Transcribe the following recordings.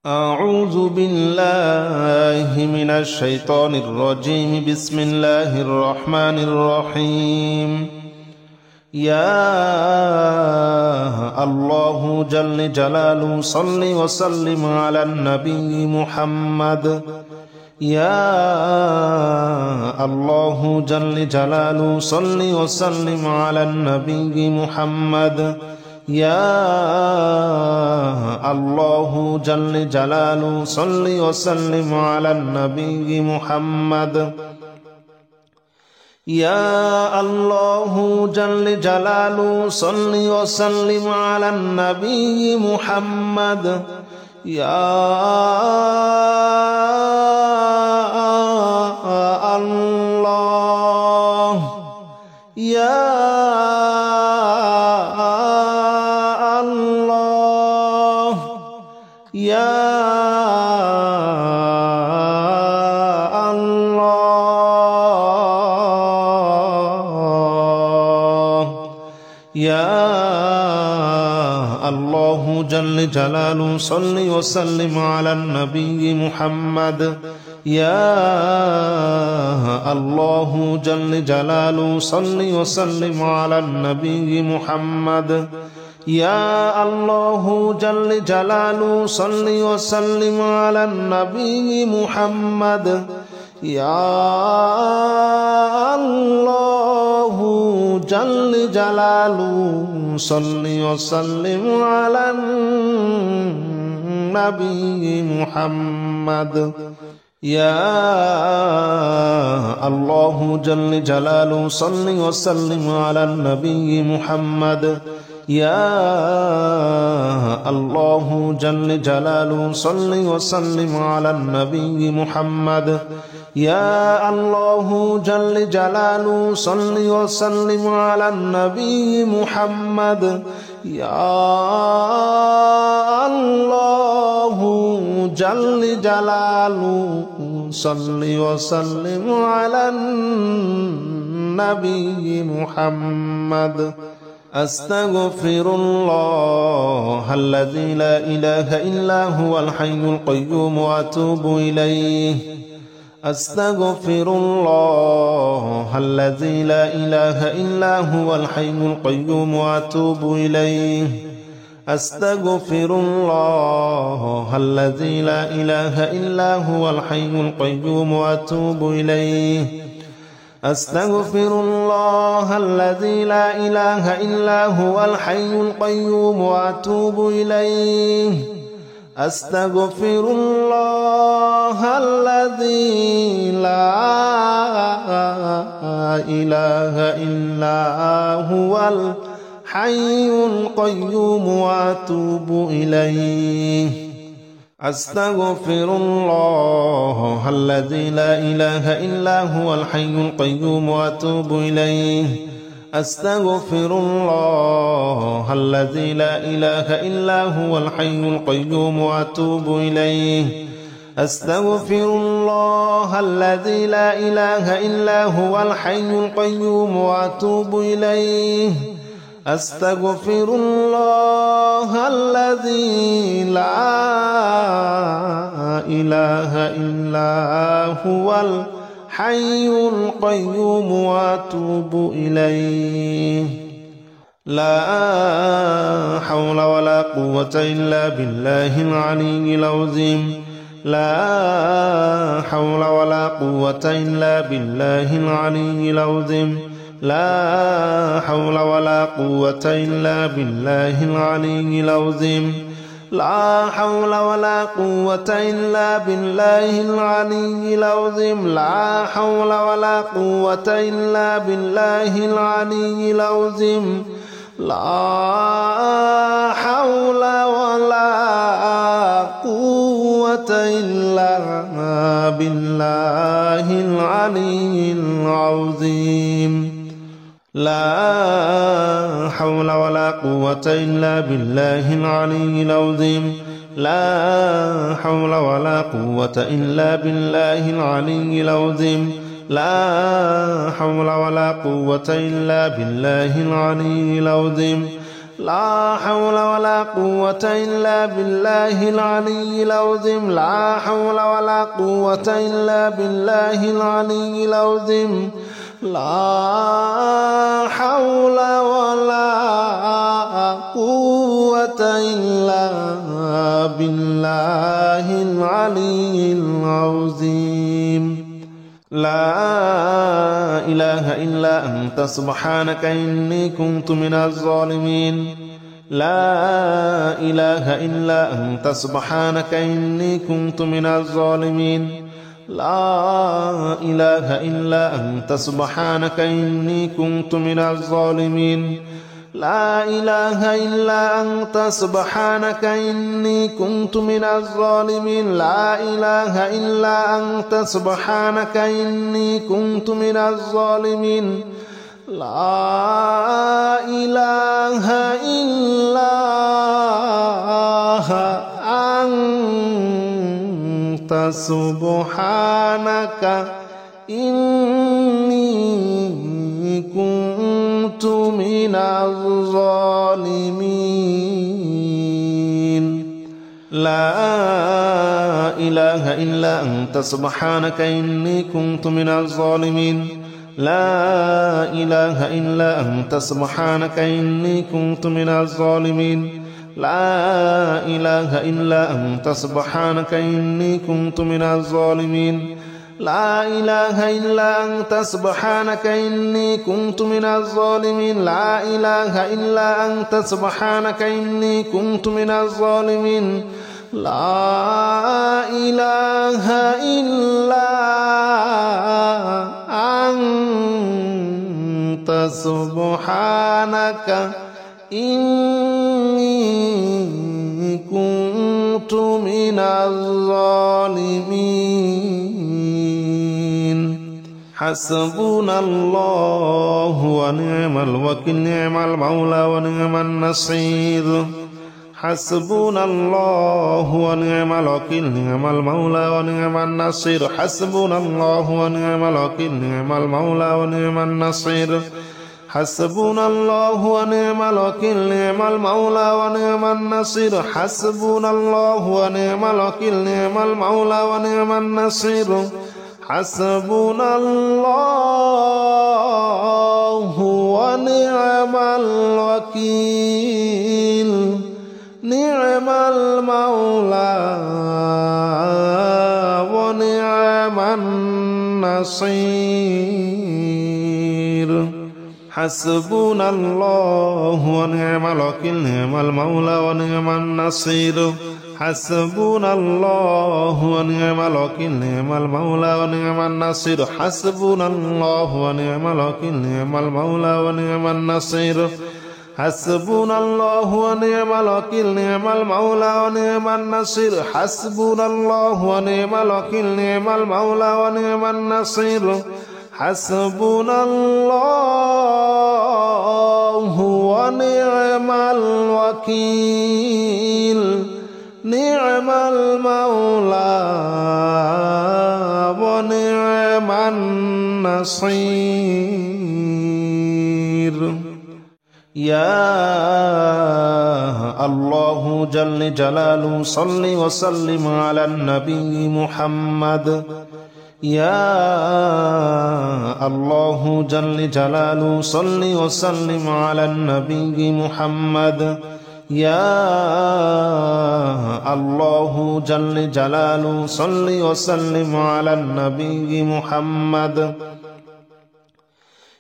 أعوذ بالله من الشيطان الرجيم. بسم الله الرحمن الرحيم. يا الله جل جلاله صل وسلم على النبي محمد. يا الله جل جلاله صل وسلم على النبي محمد. يا الله جل جلاله صل وسلم على النبي محمد. يا الله جل جلاله صل وسلم على النبي محمد. يا الله يا يا الله يا الله جل جلاله صل وسلم على النبي محمد. يا الله جل جلاله صل وسلم على النبي محمد. يا الله جل جلاله صل وسلم على النبي محمد. يا الله جل جلاله صل وسلم على النبي محمد. يا الله جل جلاله صل وسلم على النبي محمد. يا الله جل جلاله صل وسلم على النبي محمد. يا الله جل جلاله صل وسلم على النبي محمد. يا الله جل جلاله صل وسلم على النبي محمد. أستغفر الله الذي لا إله إلا هو الحي القيوم وأتوب إليه. أستغفر الله الذي لا إله إلا هو الحي القيوم وأتوب إليه. أستغفر الله الذي لا إله إلا هو الحي القيوم وأتوب إليه. أستغفر الله الذي لا إله إلا هو الحي القيوم وأتوب إليه. أستغفر الله الذي لا إله إلا هو الحي القيوم وأتوب إليه. أستغفر الله الذي لا إله إلا هو الحي القيوم وأتوب إليه. أستغفر الله الذي لا إله إلا هو الحي القيوم وأتوب إليه. أستغفر الله الذي لا إله إلا هو الحي القيوم وأتوب إليه. أستغفر الله الذي لا إله إلا هو الحي القيوم وأتوب إليه. لا حول ولا قوة إلا بالله العلي العظيم. لا حول ولا قوة إلا بالله العلي العظيم. لا حول ولا قوة إلا بالله العلي العظيم. لا حول ولا قوة إلا بالله العلي العظيم. لا حول ولا قوة إلا بالله العلي العظيم. لا حول ولا قوة إلا بالله العلي العظيم. لا حول ولا قوة إلا بالله العلي العظيم. لا حول ولا قوة إلا بالله العلي العظيم. لا حول ولا قوة إلا بالله العلي العظيم. لا حول ولا قوة إلا بالله العلي العظيم لا حول ولا قوة إلا بالله العلي العظيم لا حول ولا قوة إلا بالله العلي العظيم لا إله إلا أنت سبحانك إني كنت من الظالمين لا إله إلا أنت سبحانك إني كنت من الظالمين لا إله إلا أنت سبحانك إني كنت من الظالمين لا إله إلا أنت سبحانك إني كنت من الظالمين لا إله إلا أنت سبحانك إني كنت من الظالمين لا إله إلا أنت سبحانك إني كنت من الظالمين لا إله إلا أنت سبحانك إني كنت من الظالمين لا إله إلا أنت سبحانك إني كنت من الظالمين لا إله إلا أنت سبحانك إني كنت من الظالمين لا إله إلا أنت سبحانك إني كنت من الظالمين لا إله إلا أنت سبحانك إني كنت من الظالمين لا إله إلا أنت سبحانك إني كنت من الظالمين حسبنا الله ونعم الوكيل نعم المولى ونعم النصير حسبنا الله ونعم الوكيل نعم المولى ونعم النصير حسبنا الله ونعم الوكيل نعم المولى ونعم النصير حسبنا الله ونعم الوكيل نعم المولى ونعم النصير حسبنا الله ونعم الوكيل نعم المولى ونعم النصير حسبنا الله ونعم الوكيل نعم المولى ونعم النصير حسبنا الله ونعم الوكيل نعم المولى ونعم النصير حسبنا الله ونعم الوكيل نعم المولى ونعم النصير حسبنا الله ونعم الوكيل نعم المولى ونعم النصير حسبنا الله ونعم الوكيل نعم المولى ونعم النصير حسبنا الله ونعم الوكيل نعم المولى ونعم النصير حسبنا الله ونعم الوكيل نعم المولى ونعم النصير يا الله جل جلاله صل وسلم على النبي محمد يا الله جل جلاله صل وسلم على النبي محمد يا الله جل جلاله صل وسلم على النبي محمد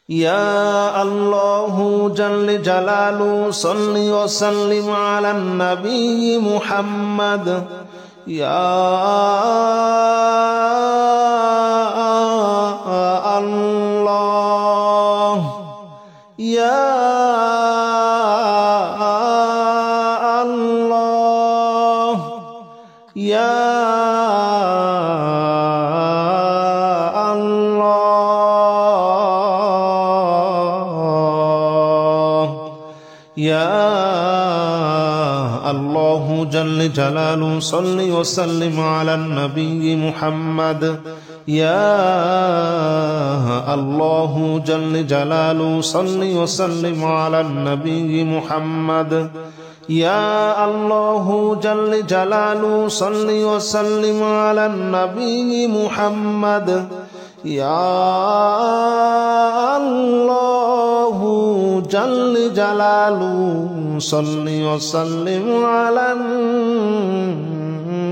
يا الله جل جلاله صل وسلم على النبي محمد يا الله يا الله يا يا الله جل جلاله صل وسلم على النبي محمد يا الله جل جلاله صل وسلم على النبي محمد يا الله جل جلاله صل وسلم على النبي محمد يا الله جل جلاله صل وسلم على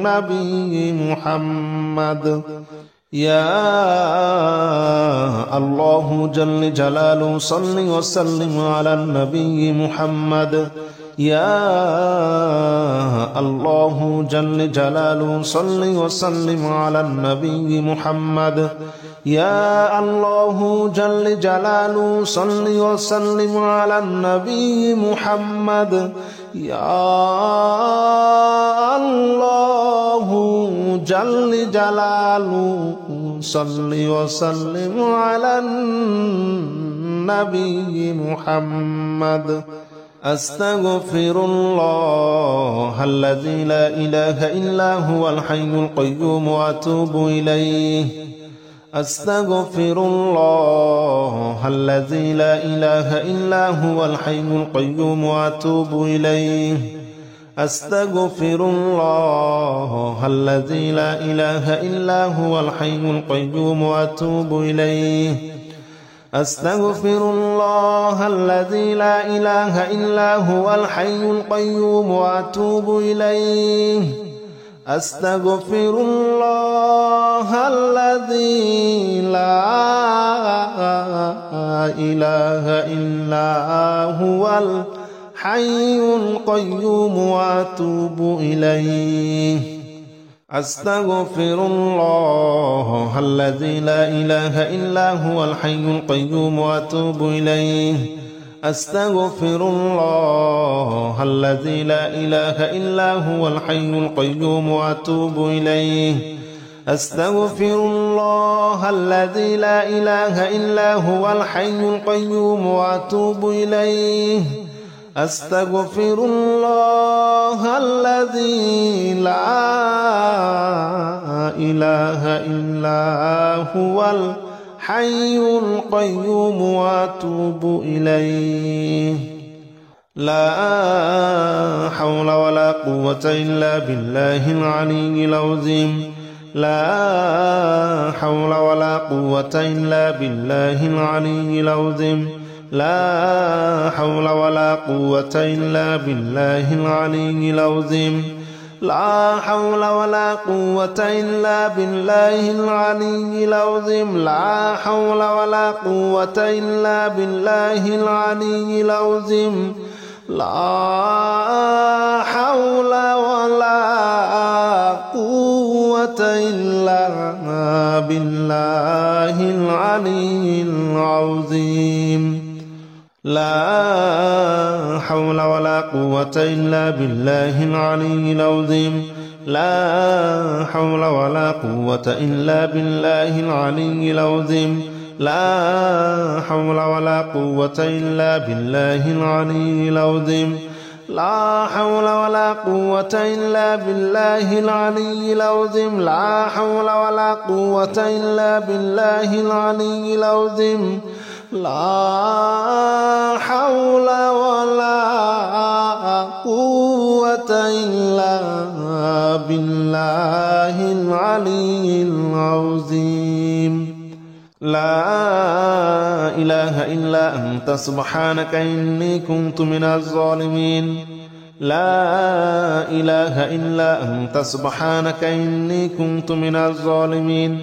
النبي محمد يا الله جل جلاله صل وسلم على النبي محمد يا الله جل جلاله صل وسلم على النبي محمد يا الله جل جلاله صل وسلم على النبي محمد يا الله جل جلاله صل وسلم على النبي محمد أستغفر الله الذي لا إله إلا هو الحي القيوم وأتوب إليه أستغفر الله الذي لا إله إلا هو الحي القيوم وأتوب إليه أستغفر الله الذي لا إله إلا هو الحي القيوم وأتوب إليه أستغفر الله الذي لا إله إلا هو الحي القيوم وأتوب إليه أستغفر الله الذي لا إله إلا هو الحي القيوم وأتوب إليه أستغفر الله الذي لا إله إلا هو الحي القيوم وأتوب إليه أستغفر الله الذي لا إله إلا هو الحي القيوم وأتوب إليه أستغفر الله الذي لا إله إلا هو الحي القيوم وأتوب إليه أستغفر الله الذي لا إله إلا هو الحي القيوم وأتوب إليه لا حول ولا قوة إلا بالله العلي العظيم لا حول ولا قوة إلا بالله العلي العظيم لا حول ولا قوة إلا بالله العلي العظيم لا حول ولا قوة إلا بالله العلي العظيم لا حول ولا قوة إلا بالله العلي العظيم لا حول ولا قوة إلا بالله العلي العظيم لا حول ولا قوة إلا بالله العلي العظيم لا حول ولا قوة إلا بالله العلي العظيم لا حول ولا قوة إلا بالله العلي العظيم لا حول ولا قوة إلا بالله العلي العظيم لا حول ولا قوة إلا بالله العلي العظيم لا حول ولا قوة إلا بالله العلي العظيم لا إله إلا أنت سبحانك إني كنت من الظالمين لا إله إلا أنت سبحانك إني كنت من الظالمين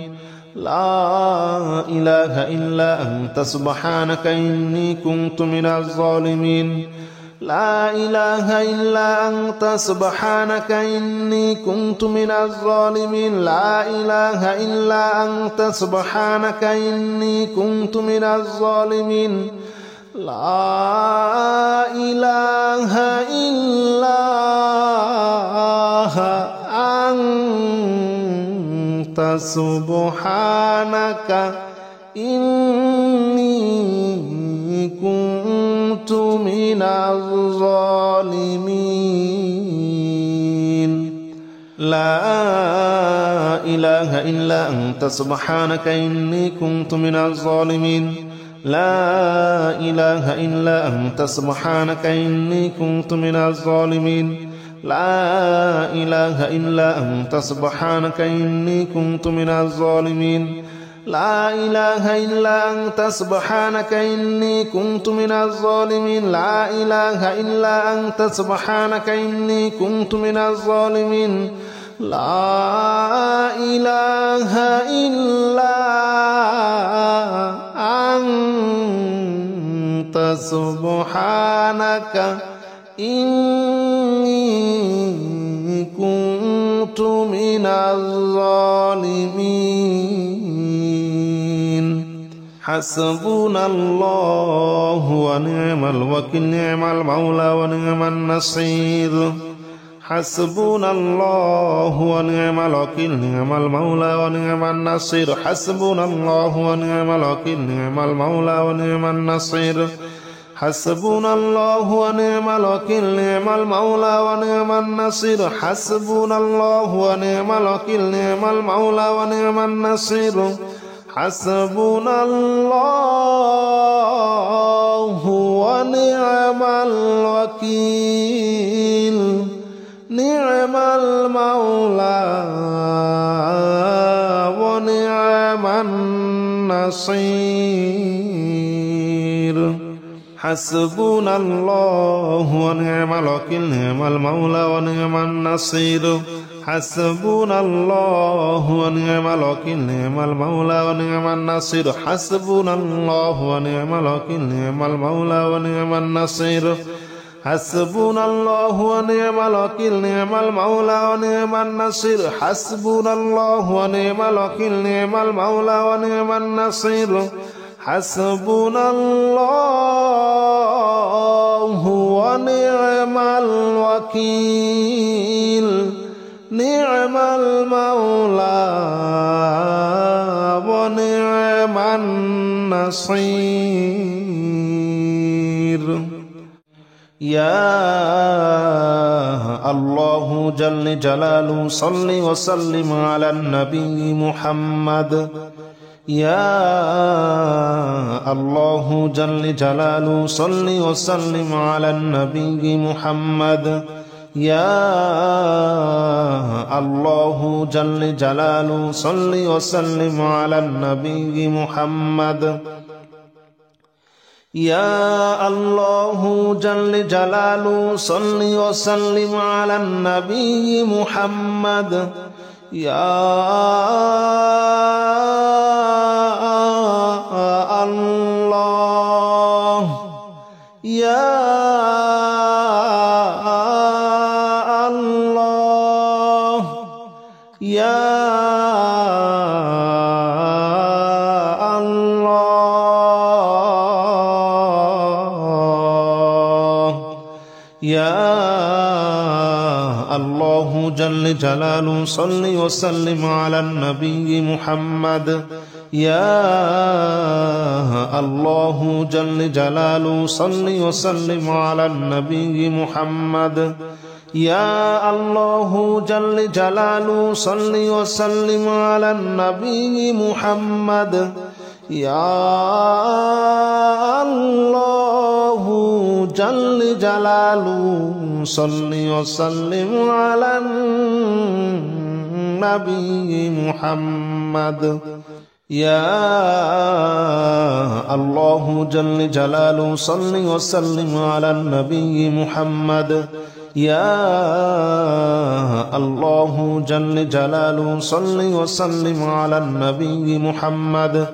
لا إله إلا أنت سبحانك إني كنت من الظالمين لا إله إلا أنت سبحانك إني كنت من الظالمين لا إله إلا أنت سبحانك إني كنت من الظالمين لا إله إلا أنت سبحانك إني كنت من الظالمين لا إله إلا أنت سبحانك إني كنت من الظالمين لا إله إلا أنت سبحانك إني كنت من الظالمين لا إله إلا أنت سبحانك إني كنت من الظالمين لا إله إلا أنت سبحانك إني كنت من الظالمين لا إله إلا أنت سبحانك إني كنت من الظالمين لا إله إلا أنت سبحانك إني كنت من الظالمين حسبنا الله ونعم الوكيل نعم المولى ونعم النصير حسبنا الله ونعم الوكيل نعم المولى ونعم النصير حسبنا الله ونعم الوكيل نعم المولى ونعم النصير حسبنا الله ونعم الوكيل نعم المولى ونعم النصير حسبنا الله ونعم الوكيل نعم المولى ونعم النصير حسبنا الله ونعم الوكيل نعم المولى ونعم النصير حسبنا الله ونعم الوكيل نعم المولى ونعم النصير حسبنا الله ونعم الوكيل نعم المولى ونعم النصير حسبنا الله ونعم الوكيل نعم المولى ونعم النصير حسبنا الله ونعم الوكيل نعم المولى ونعم النصير حسبنا الله ونعم الوكيل نعم المولى ونعم النصير حسبنا الله ونعم الوكيل نعم المولى ونعم النصير يا الله جل جلاله صل وسلم على النبي محمد يا الله جل جلاله صل وسلم على النبي محمد يا الله جل جلاله صل وسلم على النبي محمد يا الله جل جلاله صل وسلم على النبي محمد يا الله يا الله يا يا الله جل جلاله صل وسلم على النبي محمد يا الله جل جلاله صل وسلم على النبي محمد يا الله جل جلاله صل وسلم على النبي محمد يا الله جل جلاله صل وسلم على النبي محمد يا الله جل جلاله صل وسلم على النبي محمد يا الله جل جلاله صل وسلم على النبي محمد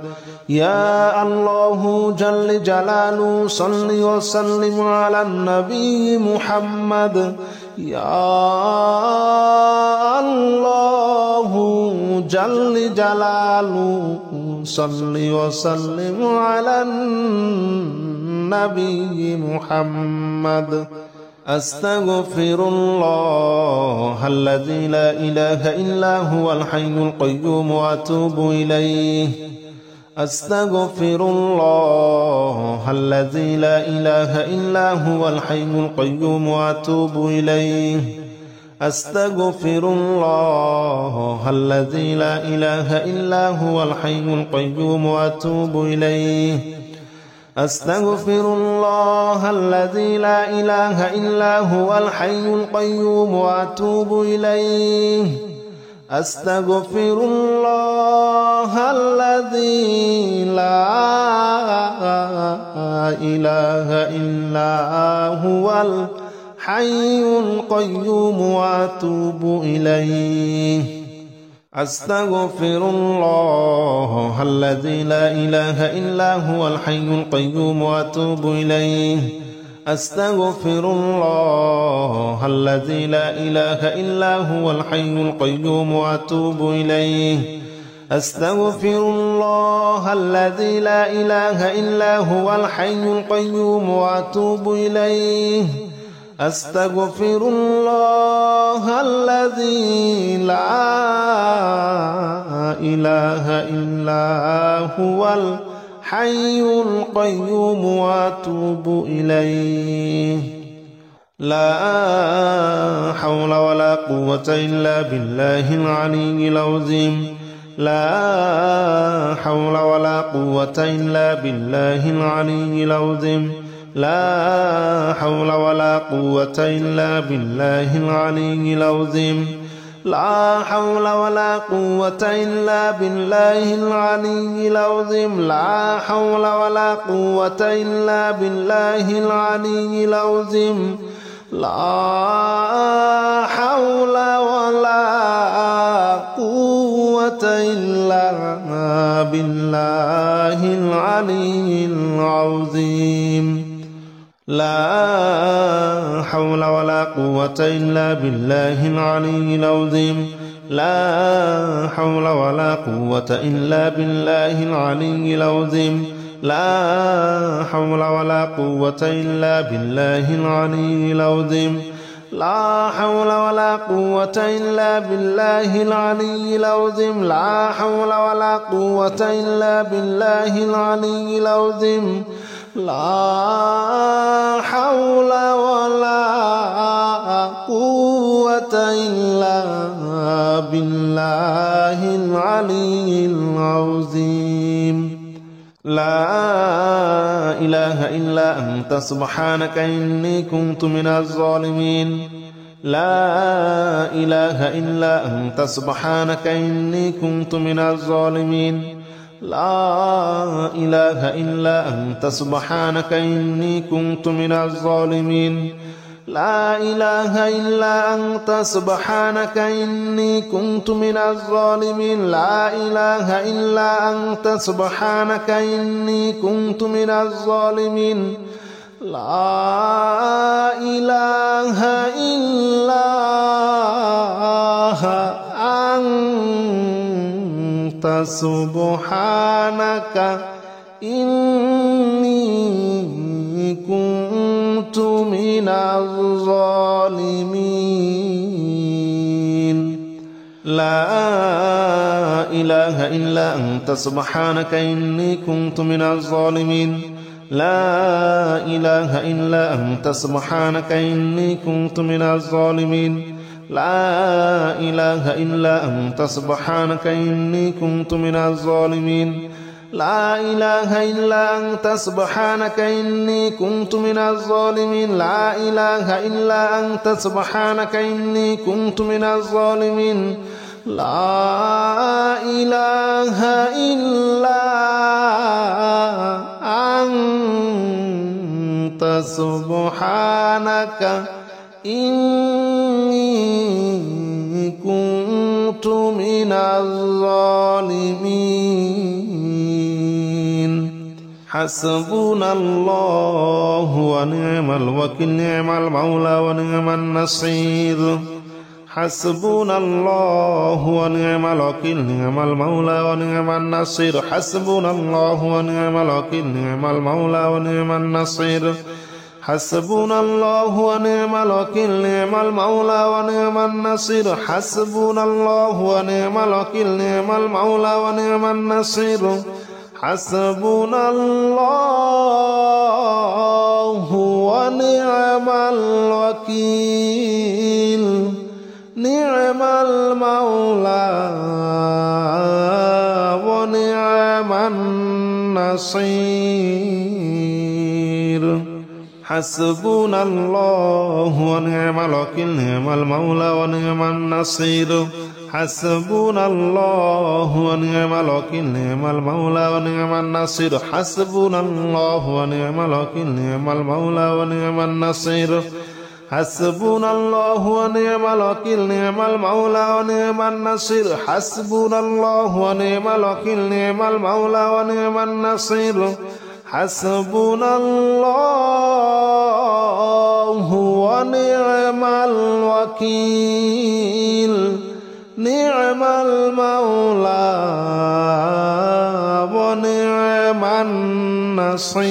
يا الله جل جلاله صل وسلم على النبي محمد يا الله جل جلاله صل وسلم على النبي محمد أستغفر الله الذي لا إله إلا هو الحي القيوم وأتوب إليه أستغفر الله الذي لا إله إلا هو الحي القيوم وأتوب إليه أستغفر الله الذي لا إله إلا هو الحي القيوم وأتوب إليه أستغفر الله الذي لا إله إلا هو الحي القيوم وأتوب إليه أستغفر الله الذي لا إله إلا هو الحي القيوم وأتوب إليه أستغفر الله الذي لا إله إلا هو الحي القيوم وأتوب إليه أستغفر الله الذي لا إله إلا هو الحي القيوم وأتوب إليه أستغفر الله الذي لا إله إلا هو الحي القيوم وأتوب إليه أستغفر الله الذي لا إله إلا هو الحي القيوم وأتوب إليه لا حول ولا قوة إلا بالله العلي العظيم لا حول ولا قوة إلا بالله العلي العظيم لا حول ولا قوة إلا بالله العلي العظيم لا حول ولا قوة إلا بالله العلي العظيم لا حول ولا قوة إلا بالله العلي العظيم لا حول ولا قوة إلا بالله العلي العظيم لا حول ولا قوة إلا بالله العلي العظيم لا حول ولا قوة إلا بالله العلي العظيم لا حول ولا قوة إلا بالله العلي العظيم لا حول ولا قوة إلا بالله العلي العظيم لا حول ولا قوة إلا بالله العلي العظيم لا حول ولا قوة إلا بالله العلي العظيم لا إله إلا أنت سبحانك إني كنت من الظالمين لا إله إلا أنت سبحانك إني كنت من الظالمين لا إله إلا أنت سبحانك إني كنت من الظالمين لا إله إلا أنت سبحانك إني كنت من الظالمين لا إله إلا أنت سبحانك إني كنت من الظالمين لا إله إلا أنت سبحانك إني كنت من الظالمين لا إله إلا أنت سبحانك إني كنت من الظالمين لا إله إلا أنت سبحانك إني كنت من الظالمين لا إله إلا أنت سبحانك إني كنت من الظالمين لا إله إلا أنت سبحانك إني كنت من الظالمين لا إله إلا أنت سبحانك إني كنت من الظالمين لا إله إلا أنت سبحانك إني كنت من الظالمين حسبنا الله ونعم الوكيل نعم المولى ونعم النصير حسبنا الله ونعم الوكيل نعم المولى ونعم النصير حسبنا الله ونعم الوكيل نعم المولى ونعم النصير حسبنا الله ونعم الوكيل نعم المولى ونعم النصير حسبنا الله ونعم الوكيل نعم المولى ونعم النصير حسبنا الله ونعم الوكيل نعم المولى ونعم النصير حسبنا الله ونعم الوكيل نعم المولى ونعم النصير حسبنا الله ونعم الوكيل نعم المولى ونعم النصير حسبنا الله ونعم الوكيل نعم المولى ونعم النصير حسبنا الله ونعم الوكيل نعم المولى ونعم النصير حسبنا الله ونعم الوكيل نعم المولى ونعم النصير حسبنا الله ونعم الوكيل نعم المولى ونعم النصير